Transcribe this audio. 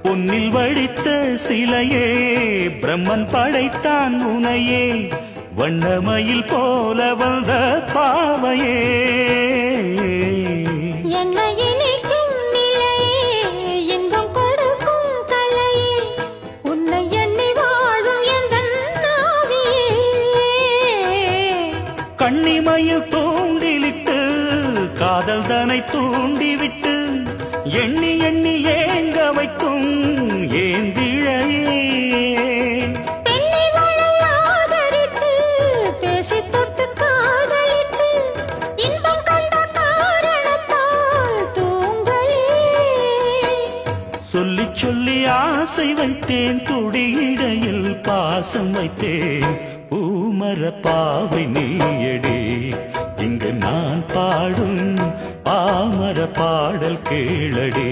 பொன்னில் வடித்த சிலையே பிரம்மன் படைத்தான் உனையே வண்ணமயில் போல வந்த பாவையே கண்ணிமையில் தூண்டிலிட்டு காதல் தனை தூண்டிவிட்டு எண்ணி எண்ணி ஏங்க வைக்கும் ஏந்திழையே பேசி தொட்டு காதலித்து இன்பம் கண்ட காரணத்தால் தூங்கலே சொல்லி சொல்லி ஆசை வைத்தேன் துடியிடையில் பாசம் வைத்தேன் பூமர பாவை நீயடி இங்கு நான் பாடும் பாமர பாடல் கேளடி